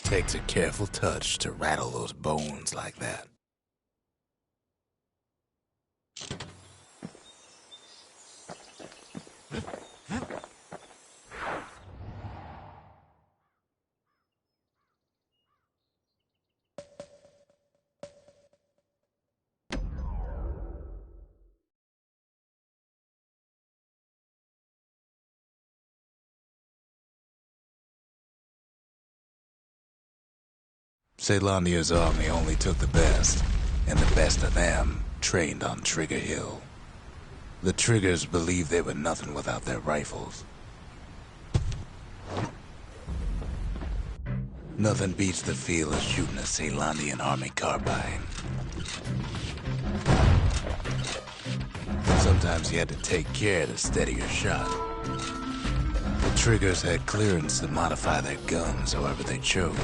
Takes a careful touch to rattle those bones like that. Caelandia's army only took the best, and the best of them trained on Trigger Hill. The Triggers believed they were nothing without their rifles. Nothing beats the feel of shooting a Caelandian army carbine. Sometimes you had to take care to steady your shot. The Triggers had clearance to modify their guns however they chose.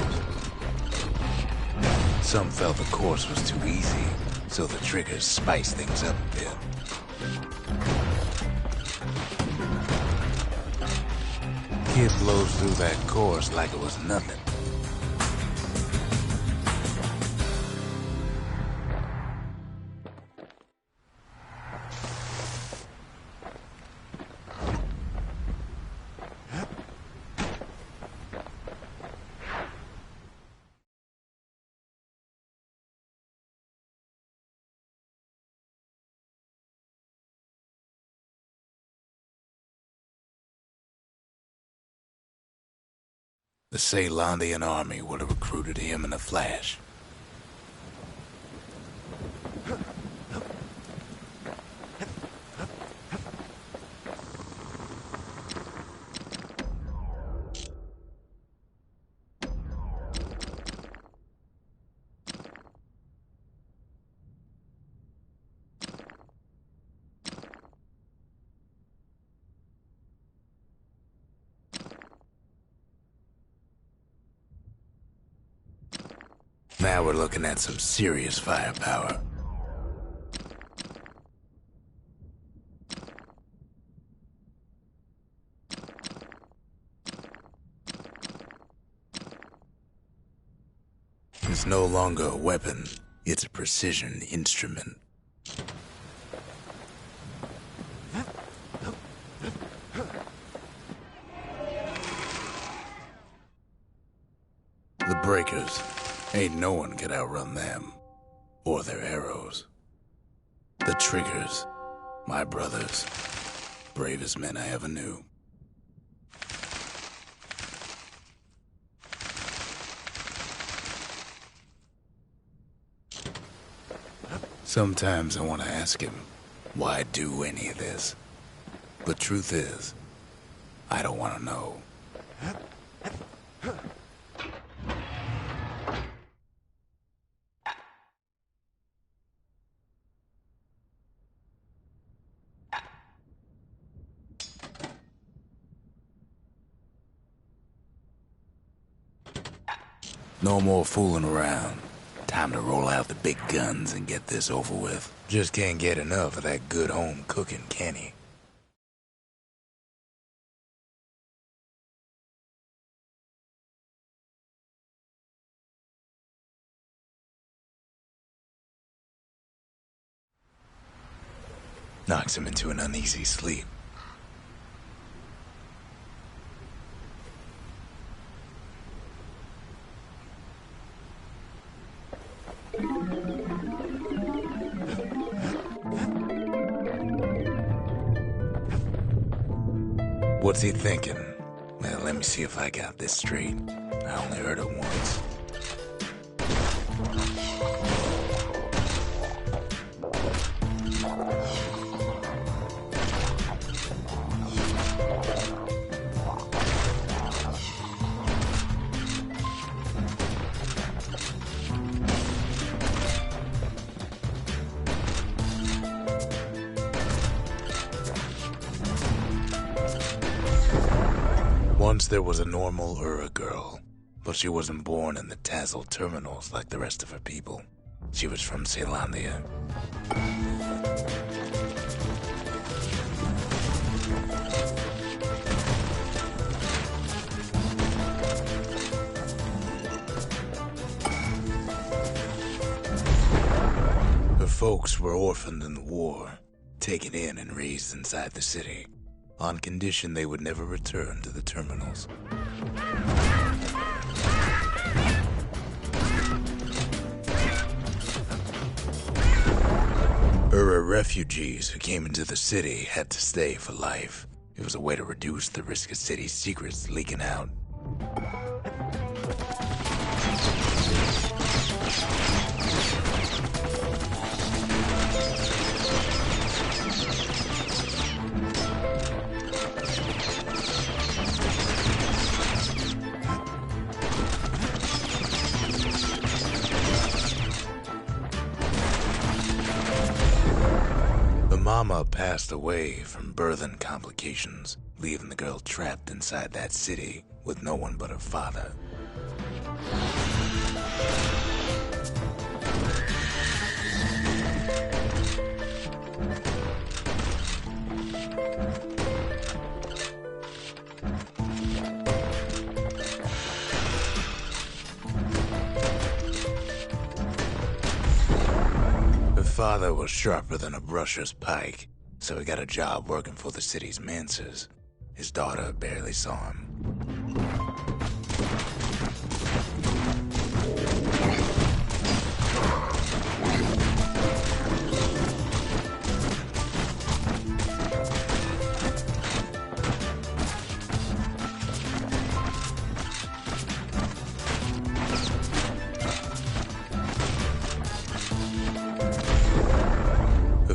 Some felt the course was too easy, so the Triggers spiced things up a bit. Kid blows through that course like it was nothing. The Caelandian army would have recruited him in a flash. Now we're looking at some serious firepower. It's no longer a weapon, it's a precision instrument. The Breakers. Ain't no one could outrun them, or their arrows. The Triggers, my brothers, bravest men I ever knew. Sometimes I want to ask him, why do any of this? But truth is, I don't want to know. No more fooling around. Time to roll out the big guns and get this over with. Just can't get enough of that good home cooking, can he? Knocks him into an uneasy sleep. What's he thinking? Well, let me see if I got this straight. I only heard it once. Once there was a normal Ura girl, but she wasn't born in the Tassel terminals like the rest of her people. She was from Caelandia. folks were orphaned in the war, taken in and raised inside the city, on condition they would never return to the terminals. Refugees who came into the city had to stay for life. It was a way to reduce the risk of city secrets leaking out. Mama passed away from birthing complications, leaving the girl trapped inside that city with no one but her father. Father was sharper than a brusher's pike, so he got a job working for the city's mancers. His daughter barely saw him.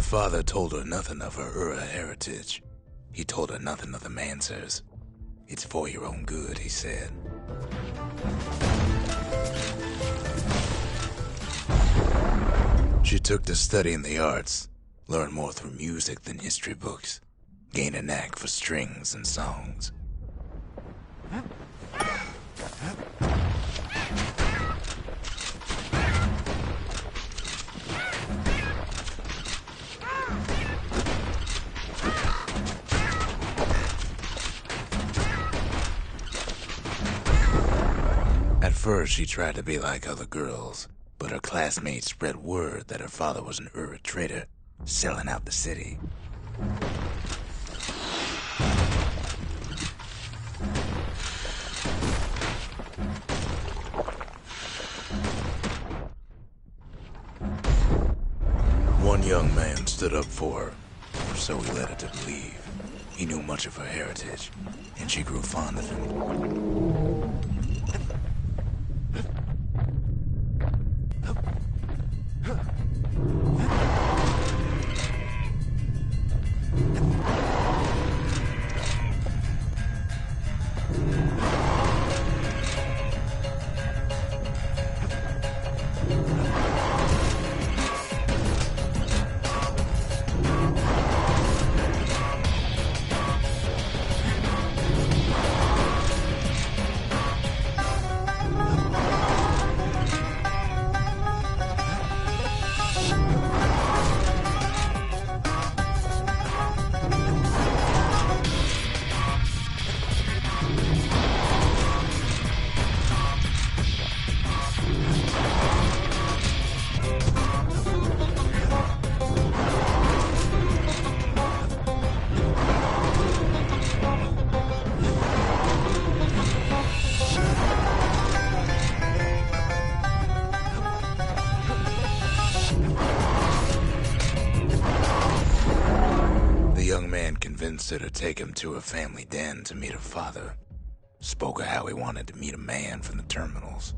Father told her nothing of her Ura heritage. He told her nothing of the Mancers. It's for your own good, he said. She took to studying the arts, learned more through music than history books, gained a knack for strings and songs. At first, she tried to be like other girls, but her classmates spread word that her father was an Ura trader, selling out the city. One young man stood up for her, or so he led her to believe. He knew much of her heritage, and she grew fond of him. Convinced her to take him to her family den to meet her father. Spoke of how he wanted to meet a man from the terminals.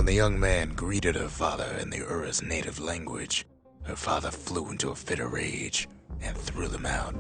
The young man greeted her father in the Ura's native language. Her father flew into a fit of rage and threw them out.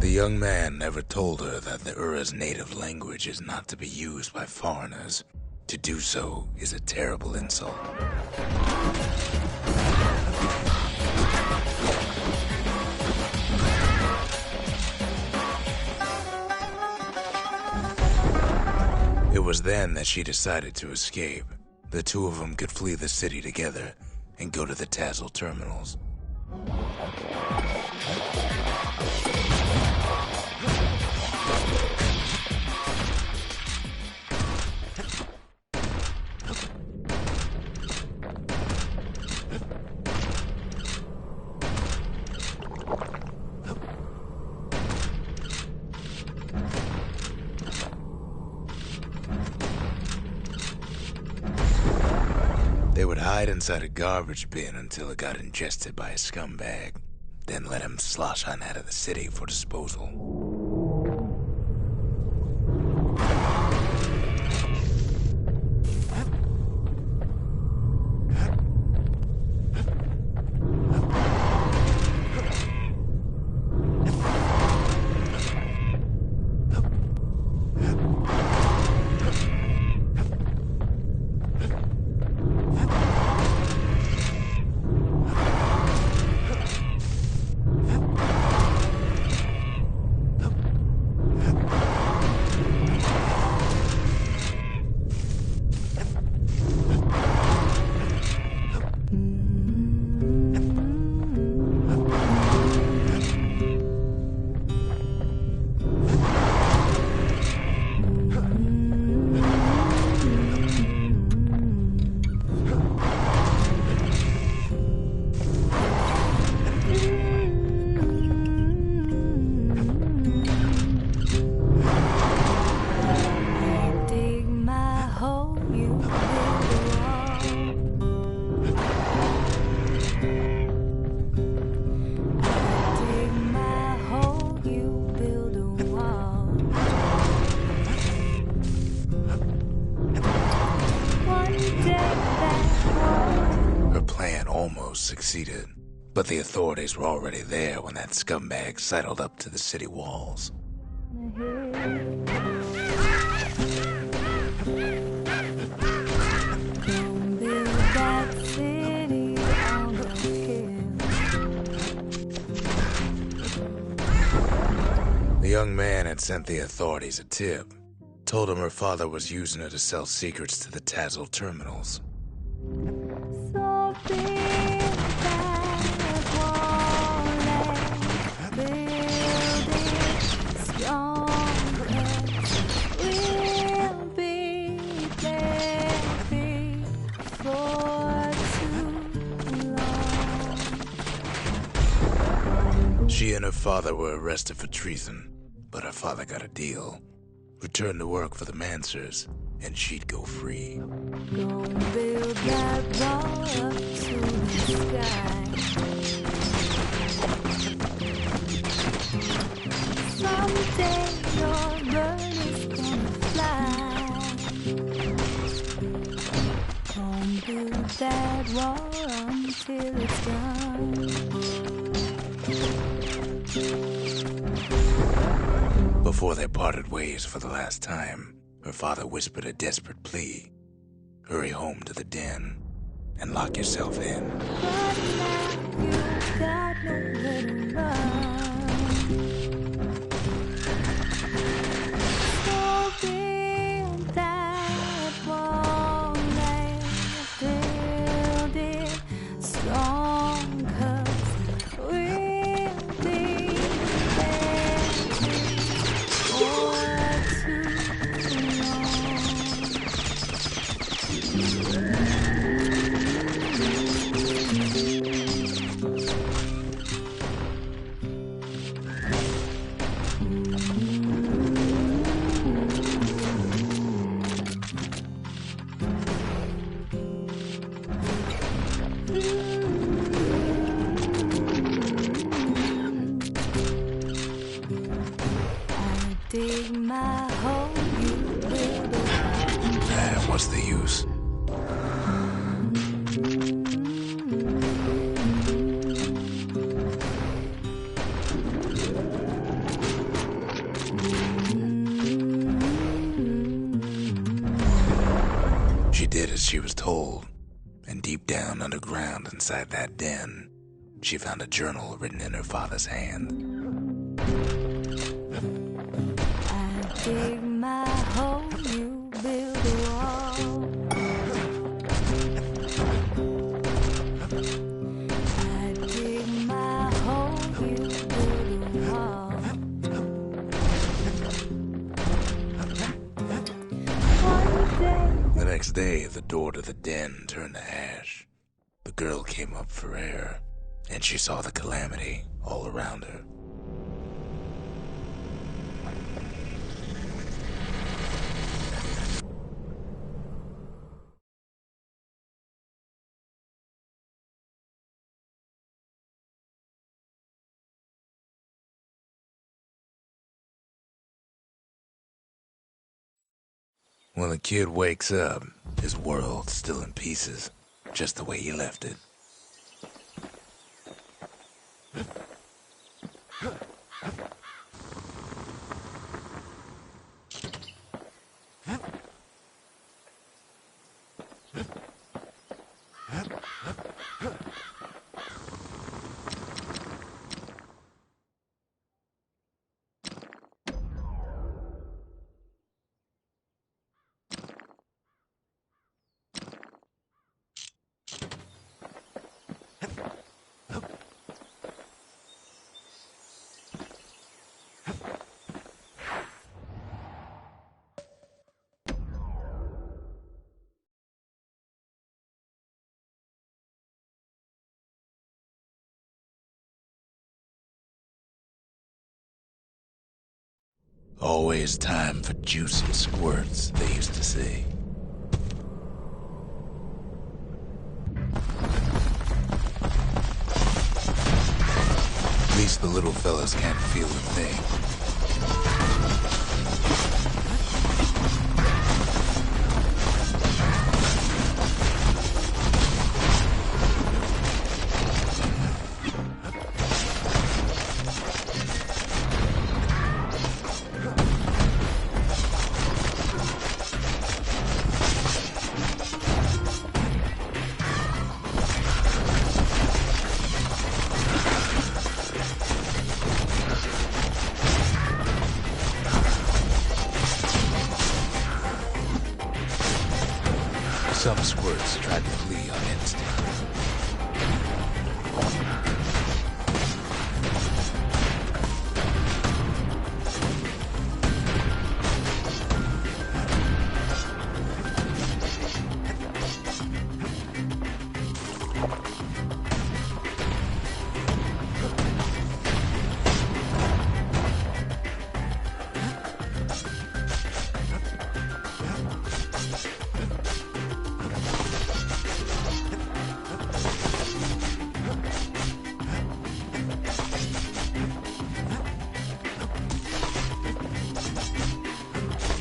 The young man never told her that the Ura's native language is not to be used by foreigners. To do so is a terrible insult. It was then that she decided to escape. The two of them could flee the city together and go to the Tassel terminals. They would hide inside a garbage bin until it got ingested by a scumbag, then let him slosh on out of the city for disposal. Succeeded, but the authorities were already there when that scumbag sidled up to the city walls. The young man had sent the authorities a tip, told him her father was using her to sell secrets to the Tassel terminals. She and her father were arrested for treason, but her father got a deal. Returned to work for the Mansers, and she'd go free. Gonna build that wall up to the sky. Someday your bird is gonna fly. Gonna build that wall until it's done. Before they parted ways for the last time, her father whispered a desperate plea. Hurry home to the den and lock yourself in. But now you've got nowhere to run. So build that wall and build it strong, 'cause we'll be there for too dig my hole, you build a What's the use? she was told, and deep down underground inside that den, she found a journal written in her father's hand. I dig my hole, you build a wall. I dig my hole, you build a wall. One day. The next day, the door to the den turned to ash. The girl came up for air, and she saw the calamity all around her. When the kid wakes up, his world's still in pieces, just the way you left it. Always time for juicy squirts, they used to say. At least the little fellas can't feel a thing. Some squirts tried to flee on instinct.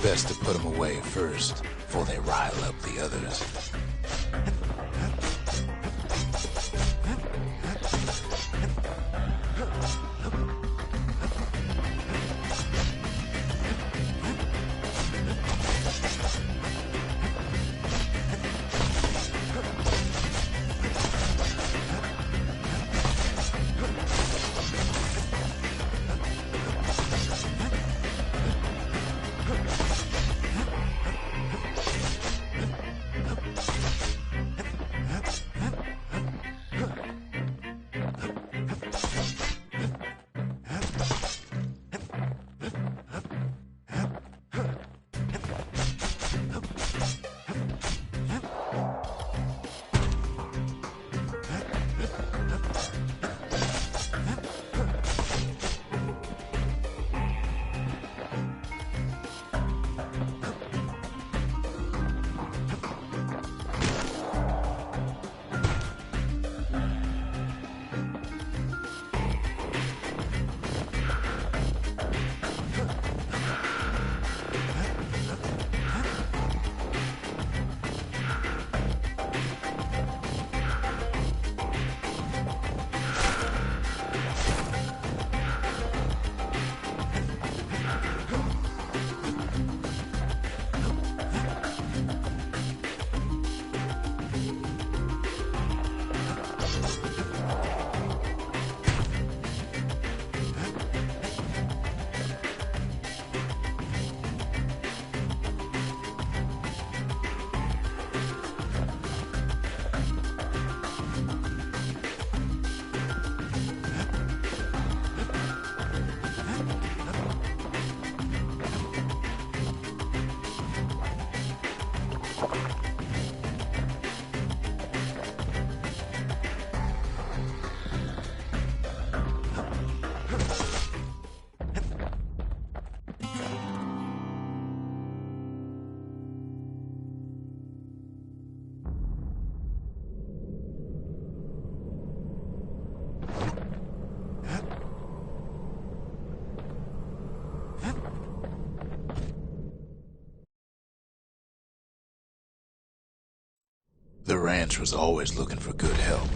Best to put them away first, before they rile up the others. The ranch was always looking for good help.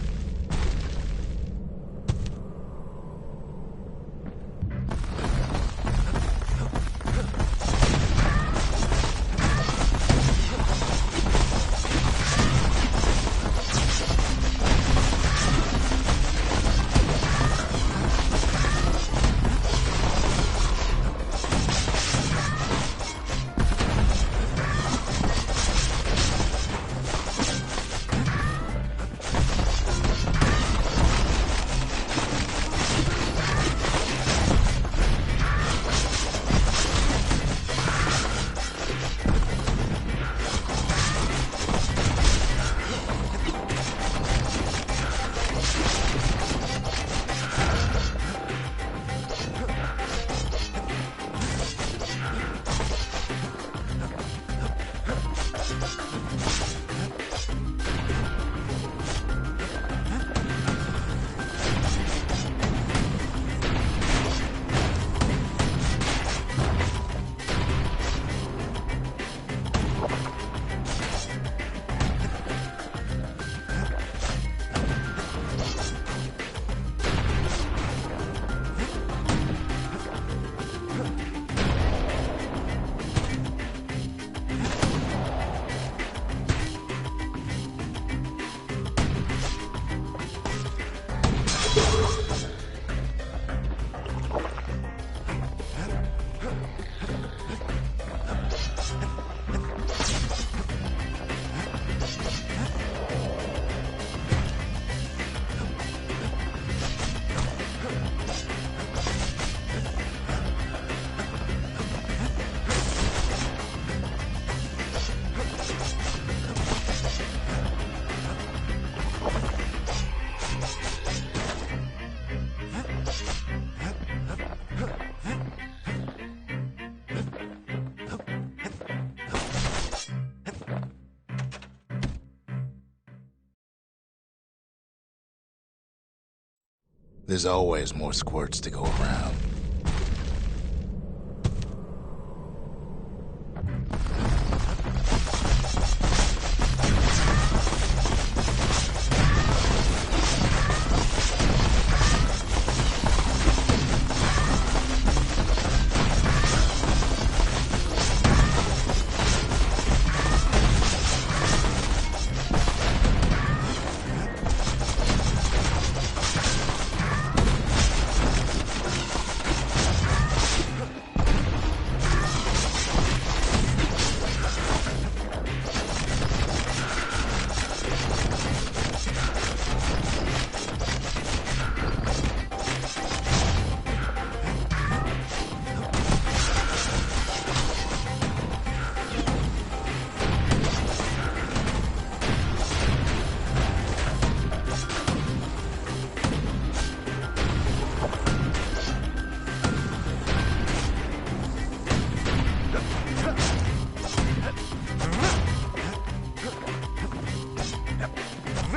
There's always more squirts to go around.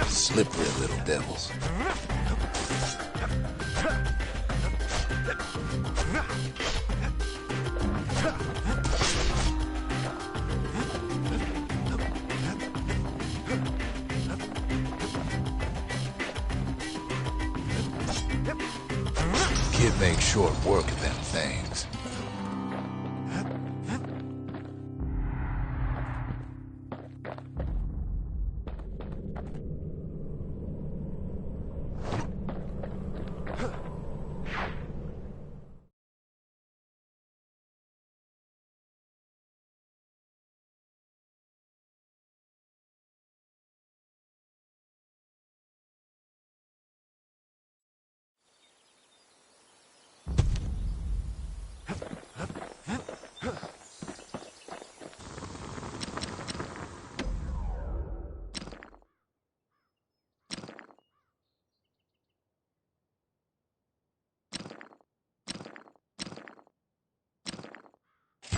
Slippery little devils. Kid makes short work of them things.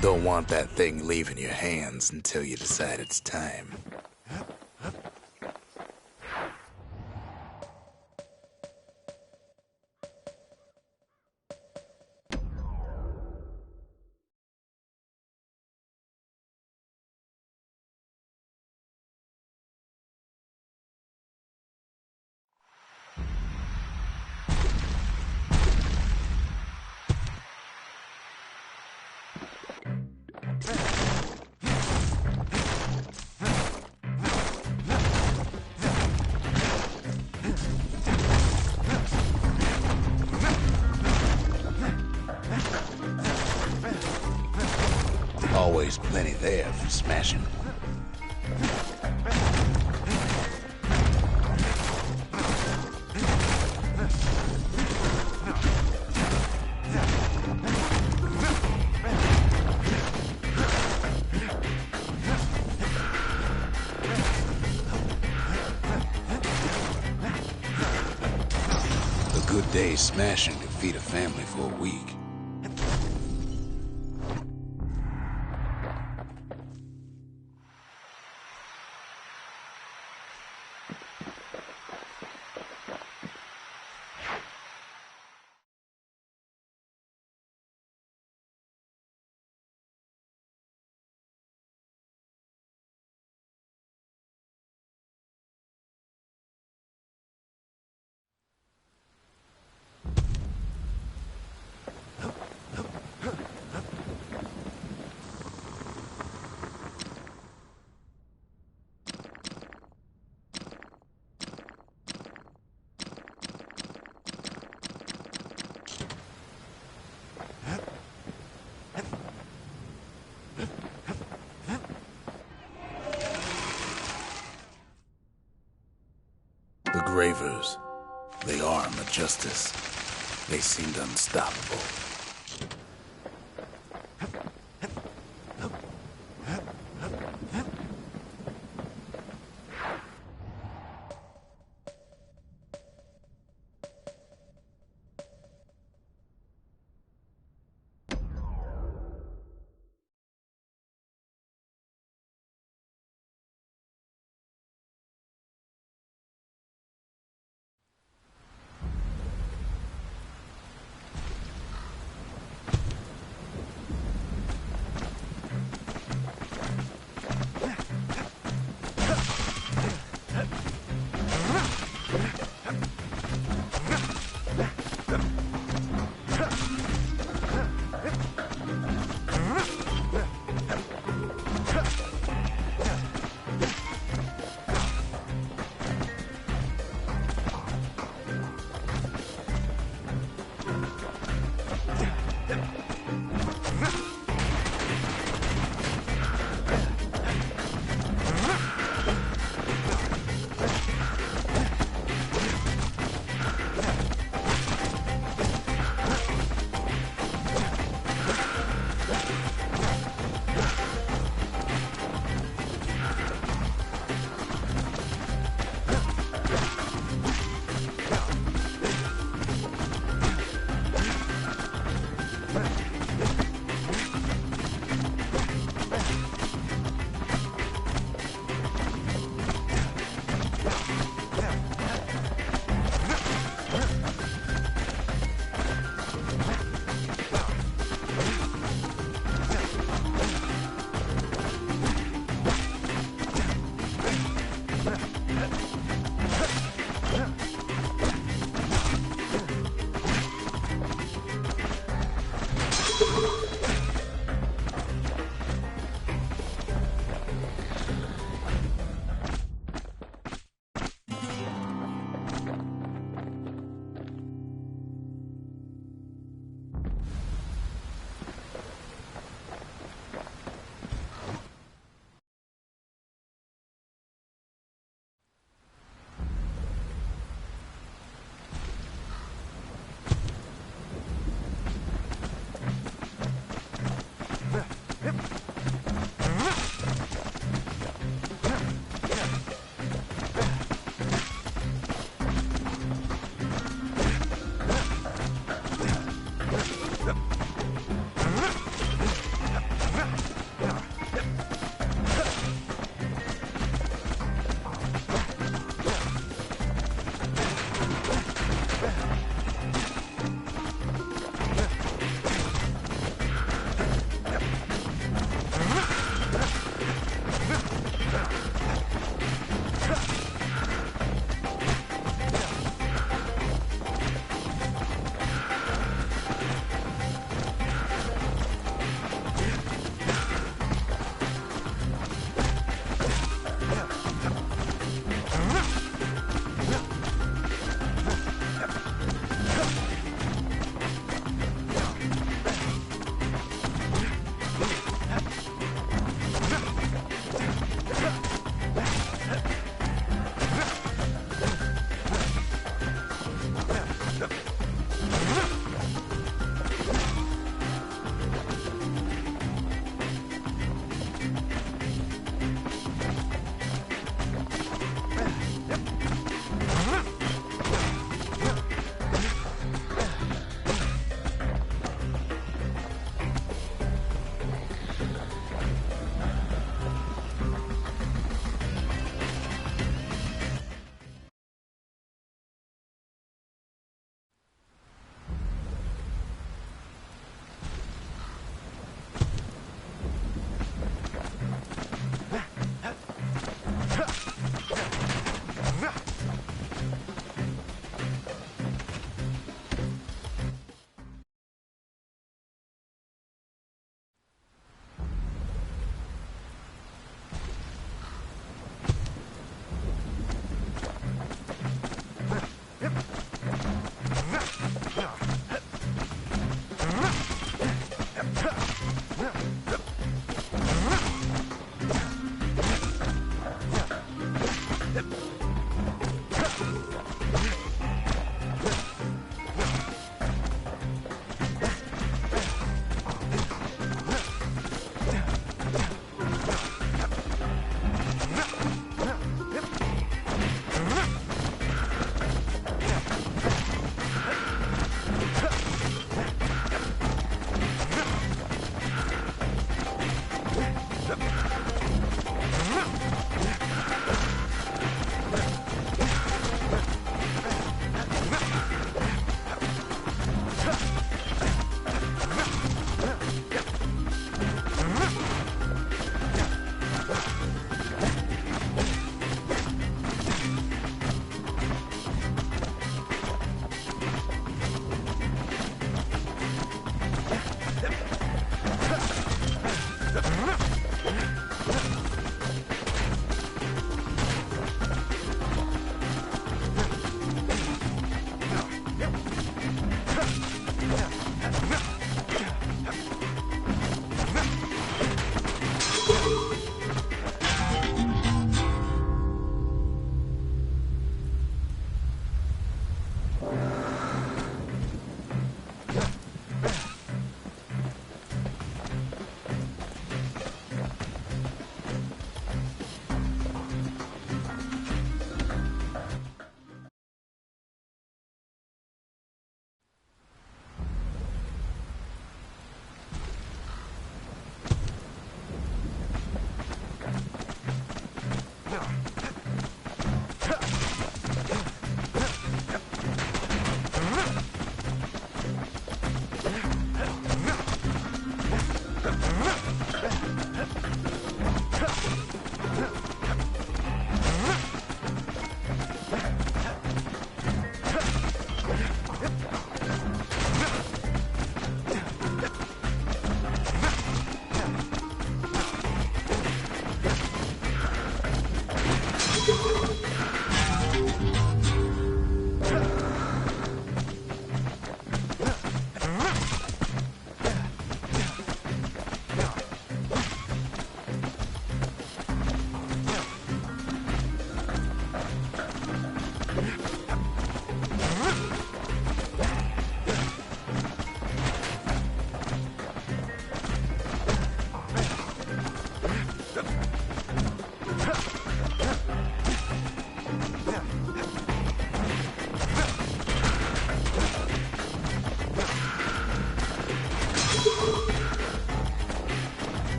Don't want that thing leaving your hands until you decide it's time. There's plenty there for smashing. A good day smashing could feed a family for a week. The Gravers, the arm of justice. They seemed unstoppable.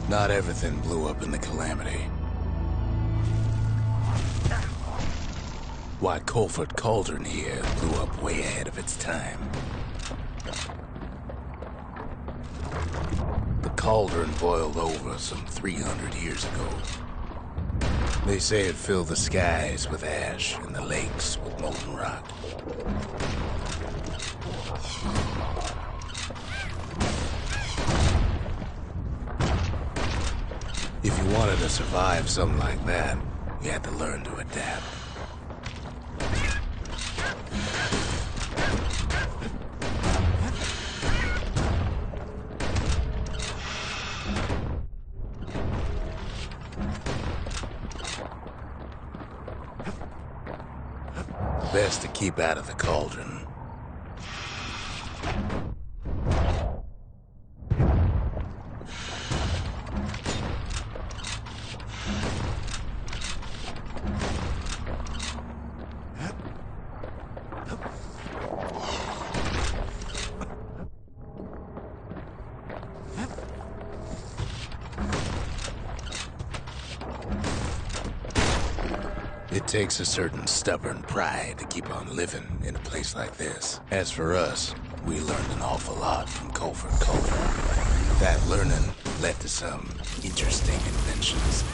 Not everything blew up in the Calamity. Why, Colford Cauldron here blew up way ahead of its time. The cauldron boiled over some 300 years ago. They say it filled the skies with ash and the lakes with molten rock. If you wanted to survive something like that, you had to learn to adapt. Best to keep out of the cauldron. It takes a certain stubborn pride to keep on living in a place like this. As for us, we learned an awful lot from Colford Cauldron. That learning led to some interesting inventions.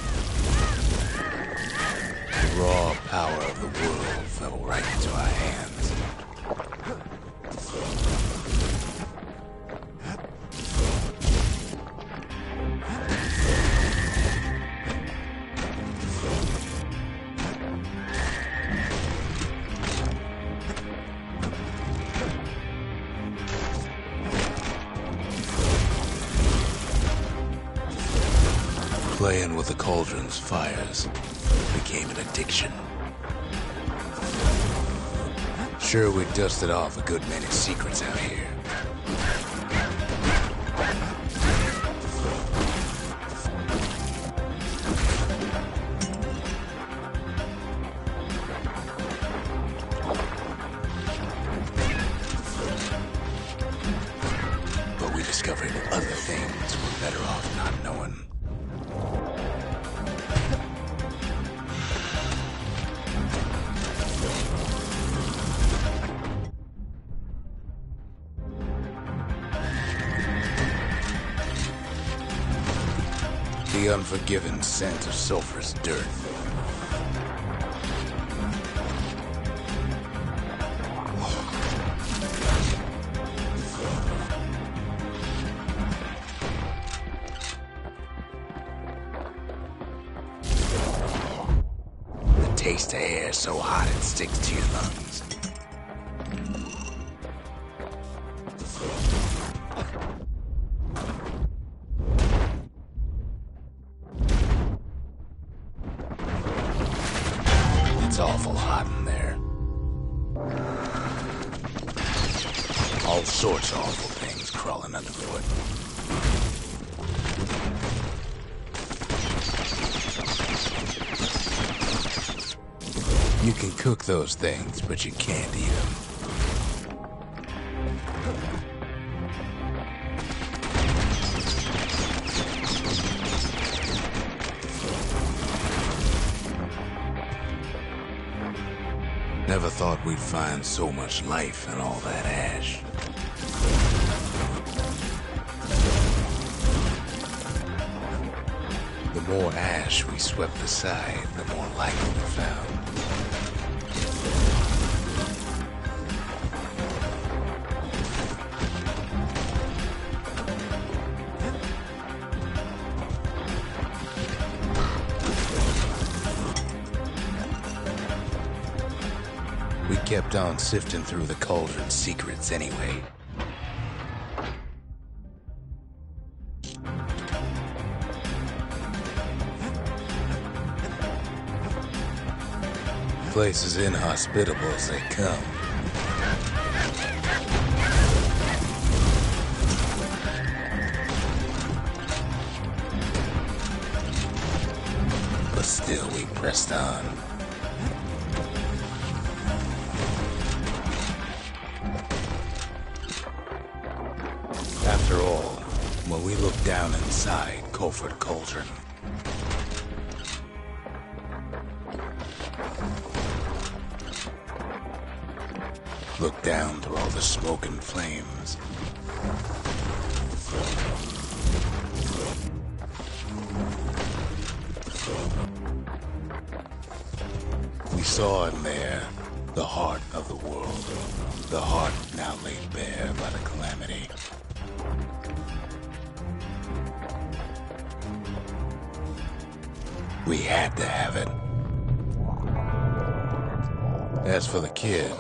The raw power of the world fell right into our hands. Playing with the cauldron's fires became an addiction. Sure, we dusted off a good many secrets out here. But we discovered other things we're better off not knowing. The unforgiving scent of sulfurous dirt. The taste of air so hot it sticks to your lungs. It's awful hot in there. All sorts of awful things crawling underfoot. You can cook those things, but you can't eat them. Never thought we'd find so much life in all that ash. The more ash we swept aside, the more life we found. We kept on sifting through the cauldron's secrets anyway. Place is inhospitable as they come. But still we pressed on. After all, when we looked down inside Colford Cauldron, looked down through all the smoke and flames, we saw in there the heart of the world, the heart now laid bare by the calamity. We had to have it. As for the kid,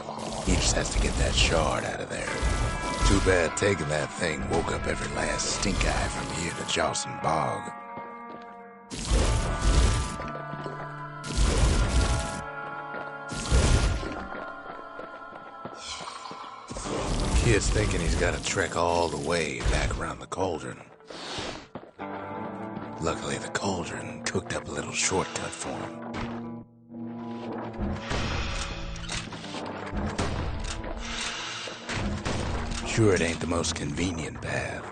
he just has to get that shard out of there. Too bad taking that thing woke up every last stink eye from here to Charleston Bog. Kid's thinking he's got to trek all the way back around the cauldron. Luckily, the cauldron cooked up a little shortcut for him. Sure, it ain't the most convenient path.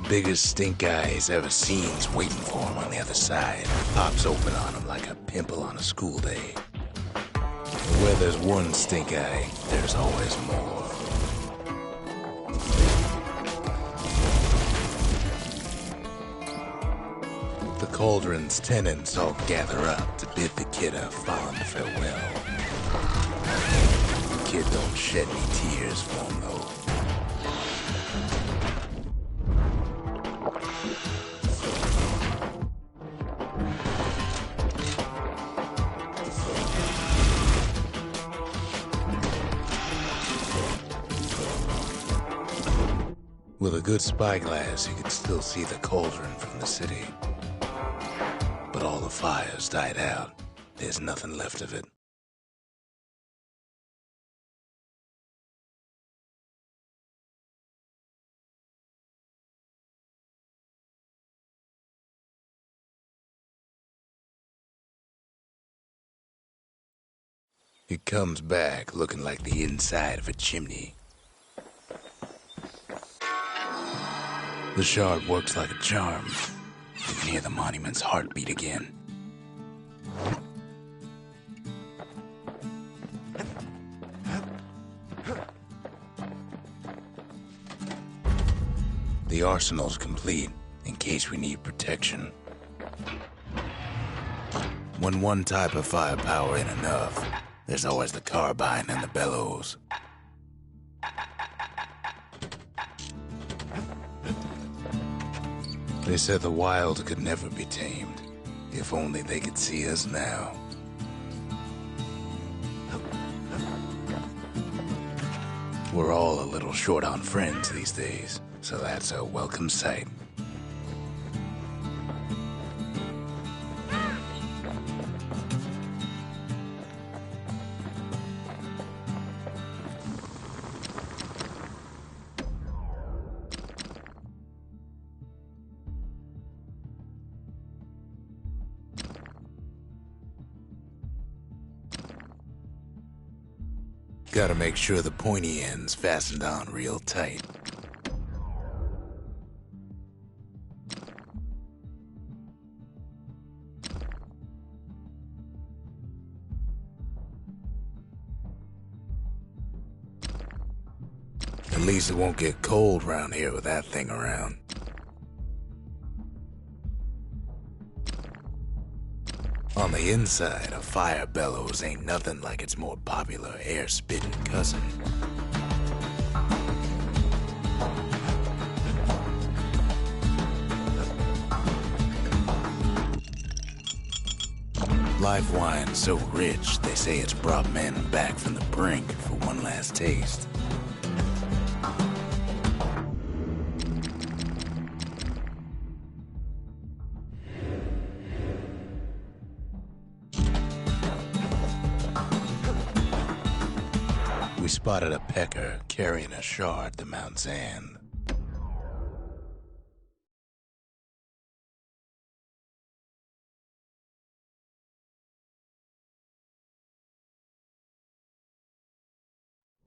Biggest stink eye he's ever seen's waiting for him on the other side. Pops open on him like a pimple on a school day. Where there's one stink eye, there's always more. The cauldron's tenants all gather up to bid the kid a fond farewell. The kid don't shed any tears for him, though. With a good spyglass, you could still see the cauldron from the city. But all the fires died out. There's nothing left of it. He comes back looking like the inside of a chimney. The shard works like a charm. You can hear the monument's heartbeat again. The arsenal's complete in case we need protection. When one type of firepower ain't enough, there's always the carbine and the bellows. They said the wild could never be tamed. If only they could see us now. We're all a little short on friends these days, so that's a welcome sight. Gotta make sure the pointy end's fastened on real tight. At least it won't get cold around here with that thing around. On the inside, a fire bellows ain't nothing like its more popular air-spitting cousin. Life wine's so rich, they say it's brought men back from the brink for one last taste. We spotted a pecker carrying a shard to Mount Zan.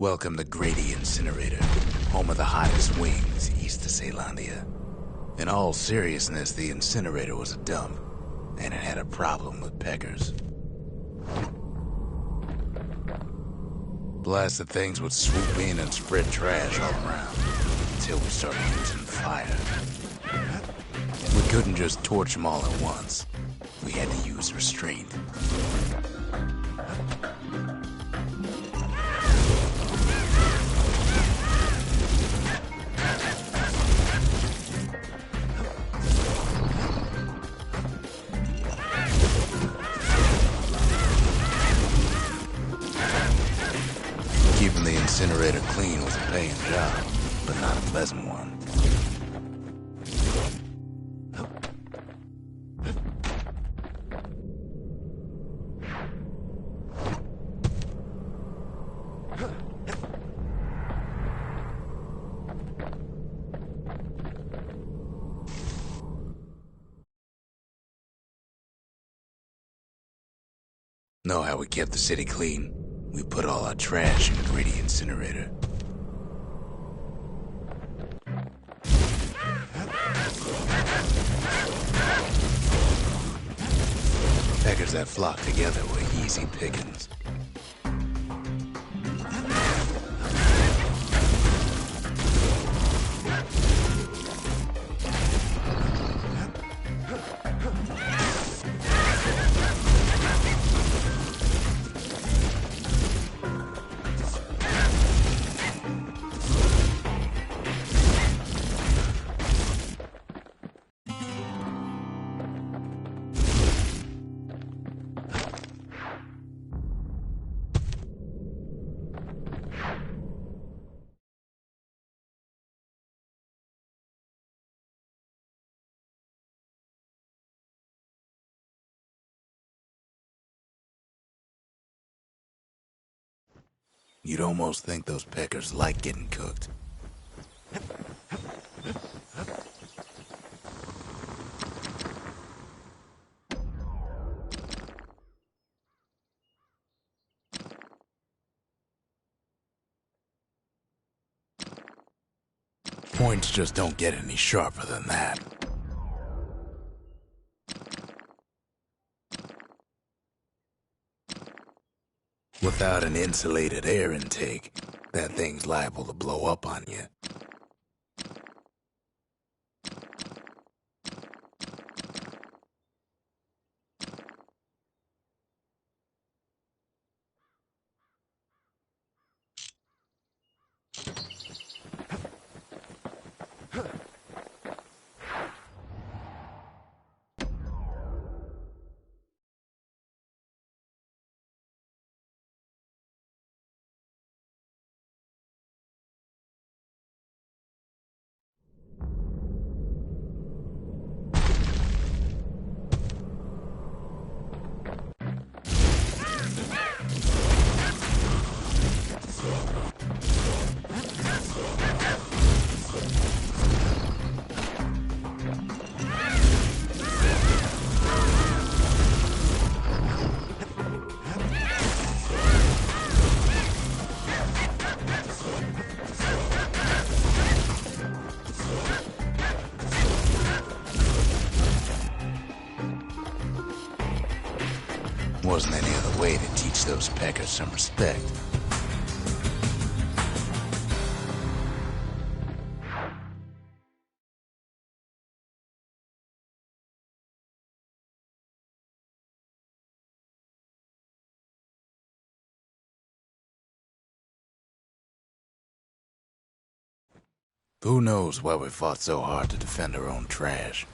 Welcome to Grady Incinerator, home of the hottest wings east of Caelandia. In all seriousness, the incinerator was a dump, and it had a problem with peckers. Blasted things would swoop in and spread trash all around, until we started using fire. We couldn't just torch them all at once. We had to use restraint. Keeping the incinerator clean was a paying job, but not a pleasant one. Know how we kept the city clean? We put all our trash in the Grady Incinerator. Peckers that flocked together were easy pickings. You'd almost think those peckers like getting cooked. Points just don't get any sharper than that. Without an insulated air intake, that thing's liable to blow up on you. Wasn't any other way to teach those peckers some respect. Who knows why we fought so hard to defend our own trash?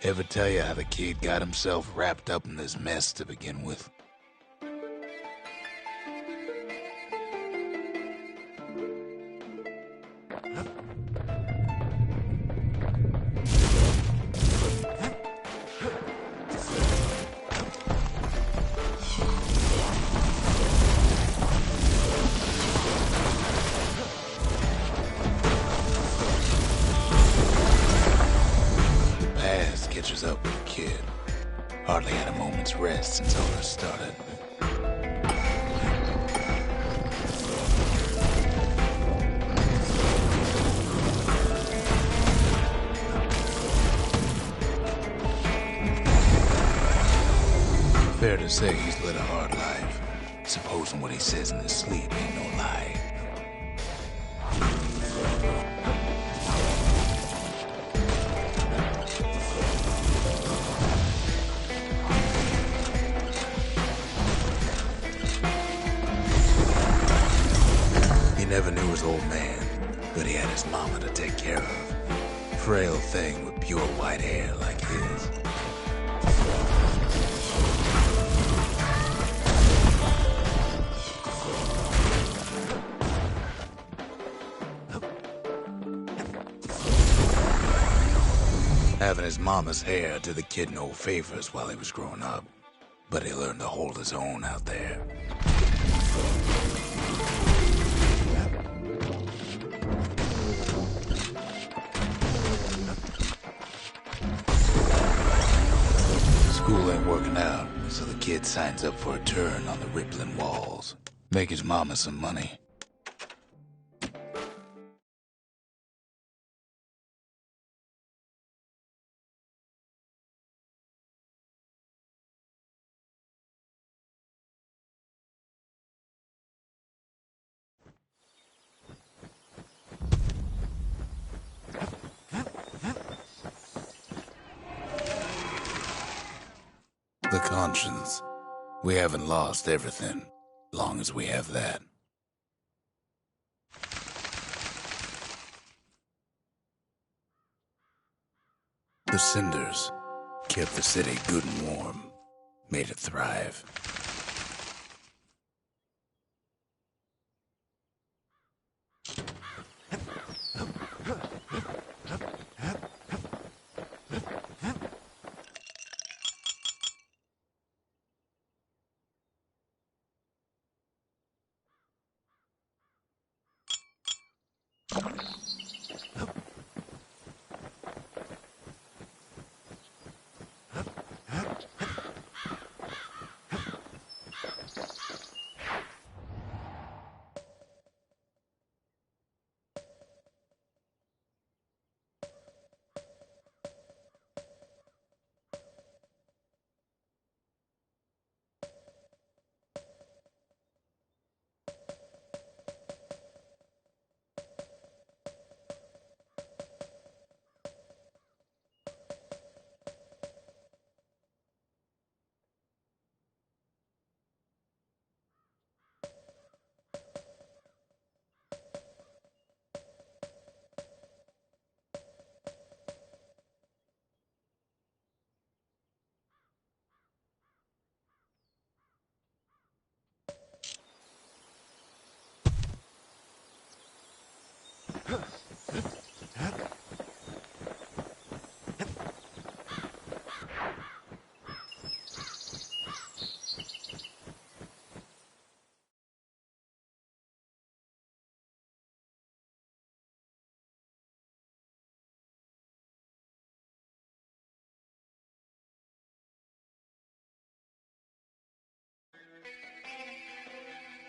Ever tell you how the kid got himself wrapped up in this mess to begin with? Catches up with the kid. Hardly had a moment's rest since all this started. Fair to say he's led a hard life, supposing what he says in his sleep ain't no lie. He never knew his old man, but he had his mama to take care of. Frail thing with pure white hair like his. Having his mama's hair did the kid no favors while he was growing up, but he learned to hold his own out there. School ain't working out, so the kid signs up for a turn on the rippling walls. Make his mama some money. The conscience. We haven't lost everything, long as we have that. The cinders kept the city good and warm, made it thrive.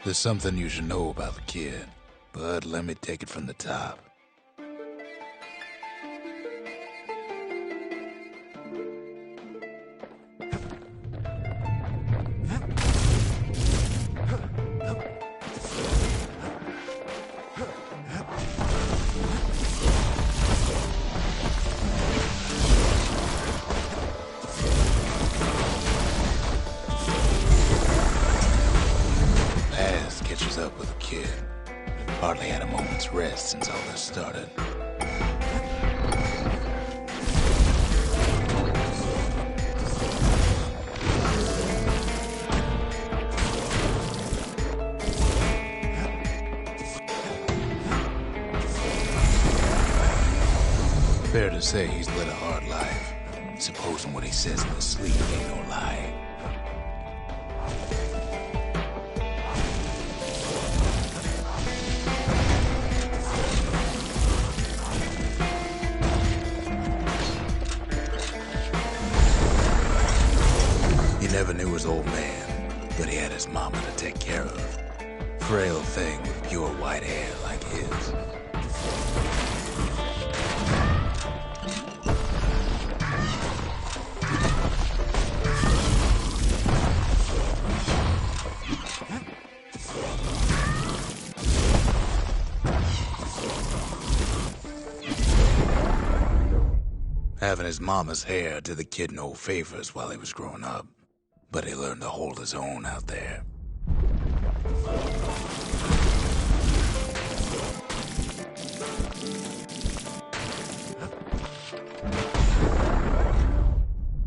There's something you should know about the kid, but let me take it from the top. Catches up with the kid. Hardly had a moment's rest since all this started. fair to say he's led a hard life, supposing what he says in his sleep ain't no lie. He never knew his old man, but he had his mama to take care of. Frail thing with pure white hair like his. Having his mama's hair did the kid no favors while he was growing up, but he learned to hold his own out there.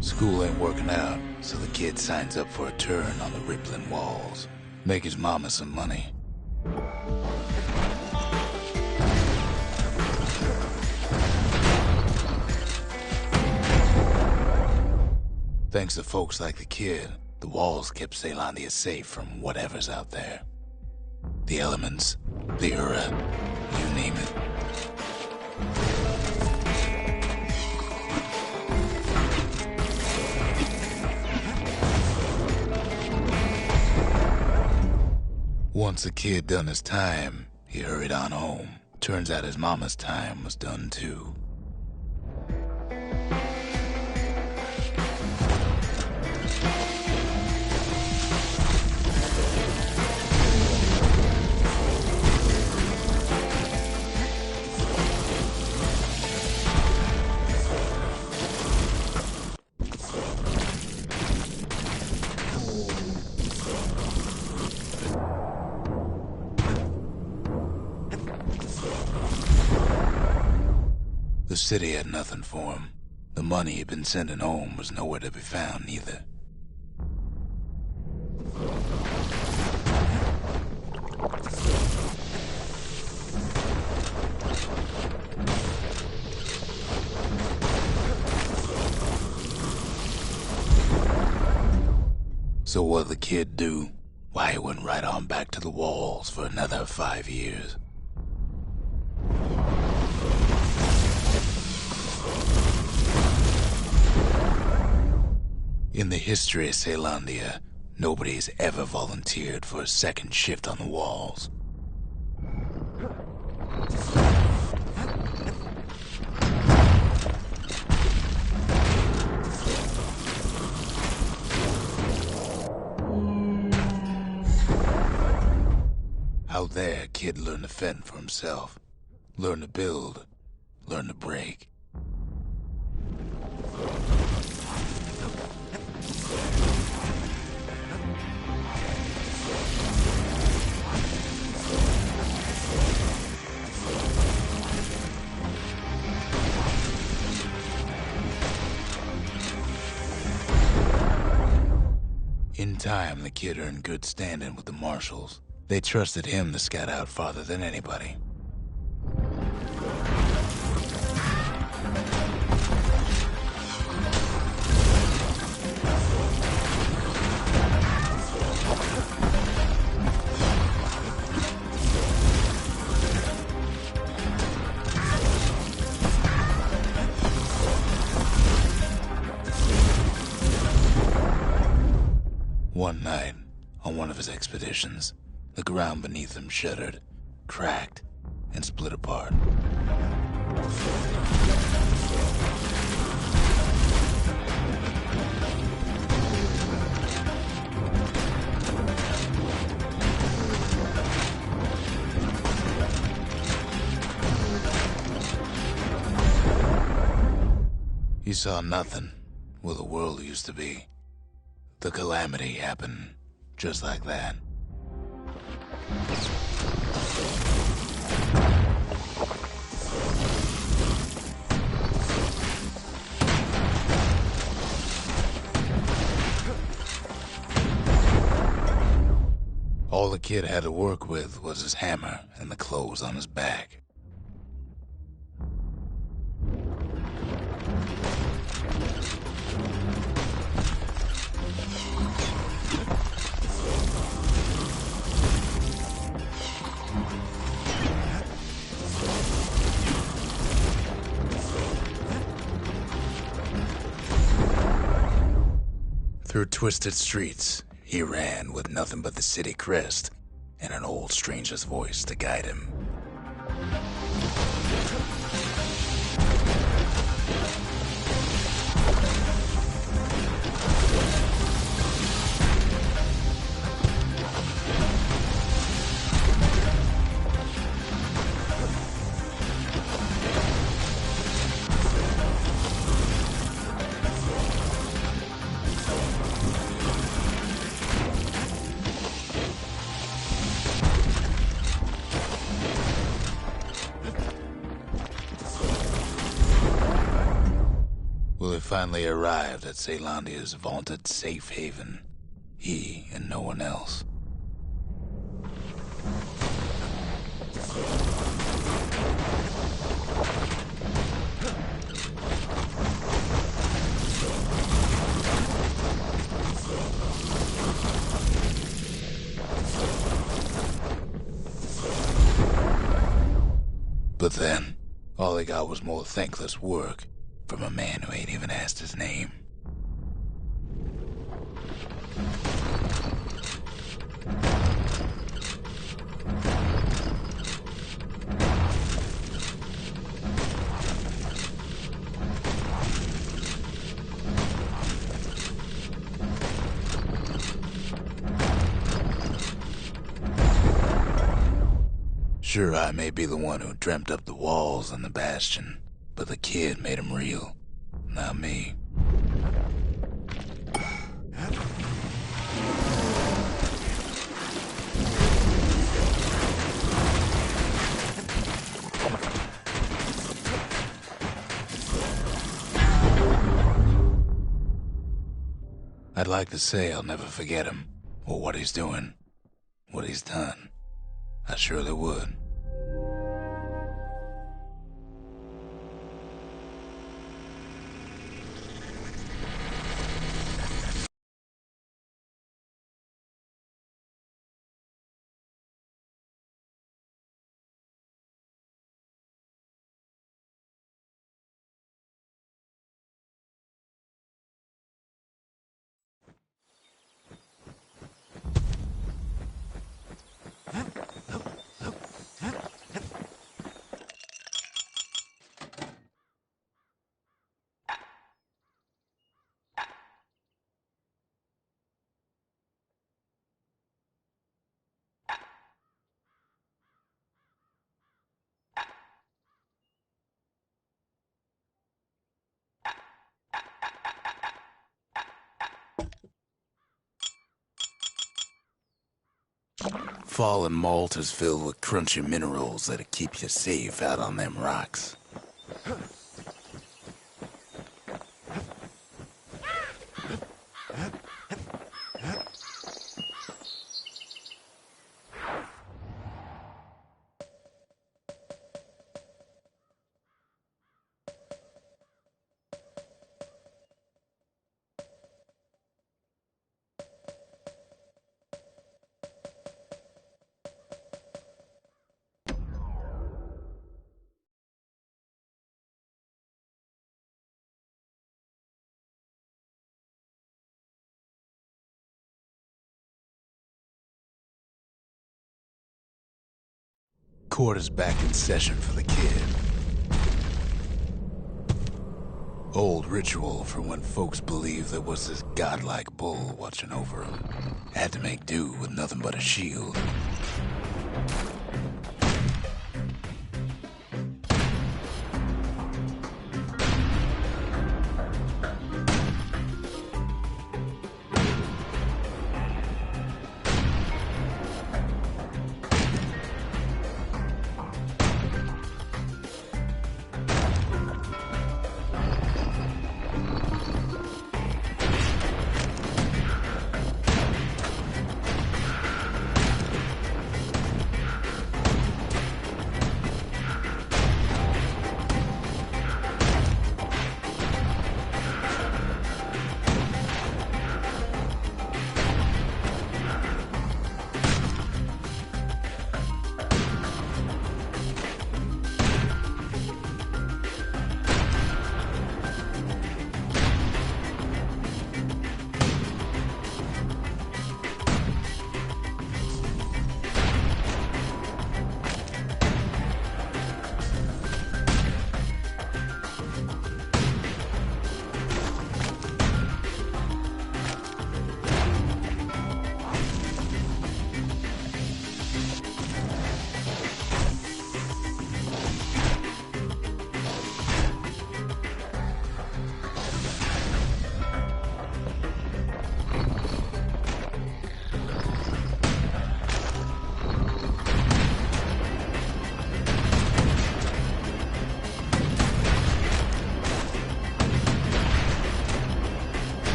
School ain't working out, so the kid signs up for a turn on the rippling walls. Make his mama some money. Thanks to folks like the kid, the walls kept Ceylondia safe from whatever's out there. The elements, the Ura, you name it. Once the kid done his time, he hurried on home. Turns out his mama's time was done too. The city had nothing for him. The money he'd been sending home was nowhere to be found either. So what'd the kid do? Why, he went right on back to the walls for another 5 years. In the history of Ceylondia, nobody's ever volunteered for a second shift on the walls. Out there, kid learned to fend for himself, learn to build, learn to break. In time, the kid earned good standing with the marshals. They trusted him to scout out farther than anybody. One night, on one of his expeditions, the ground beneath him shuddered, cracked, and split apart. He saw nothing where the world used to be. The calamity happened just like that. All the kid had to work with was his hammer and the clothes on his back. Through twisted streets, he ran with nothing but the city crest and an old stranger's voice to guide him. Will have finally arrived at Caelondia's vaunted safe haven. He and no one else. But then, all he got was more thankless work from a man who ain't even asked his name. Sure, I may be the one who dreamt up the walls and the Bastion, but the kid made him real, not me. I'd like to say I'll never forget him, or what he's doing, what he's done. I surely would. Fallen malt is filled with crunchy minerals that'll keep you safe out on them rocks. Court is back in session for the kid. Old ritual for when folks believed there was this godlike bull watching over them. Had to make do with nothing but a shield.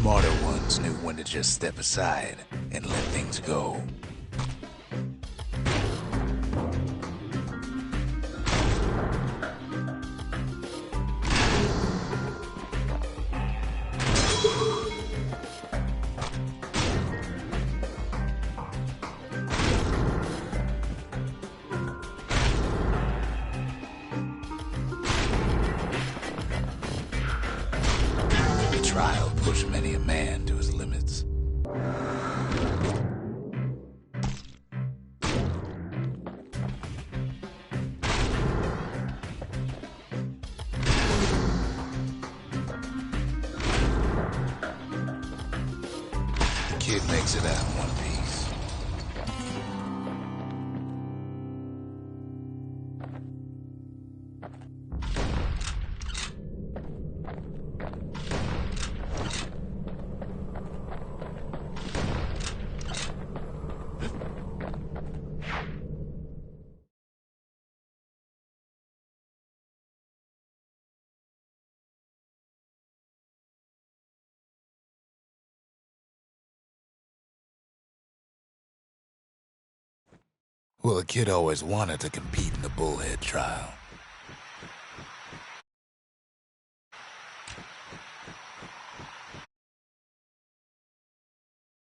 smarter ones knew when to just step aside and let things go. The trial pushed many a man to his limits. The kid makes it out in one piece. Well, the kid always wanted to compete in the bullhead trial.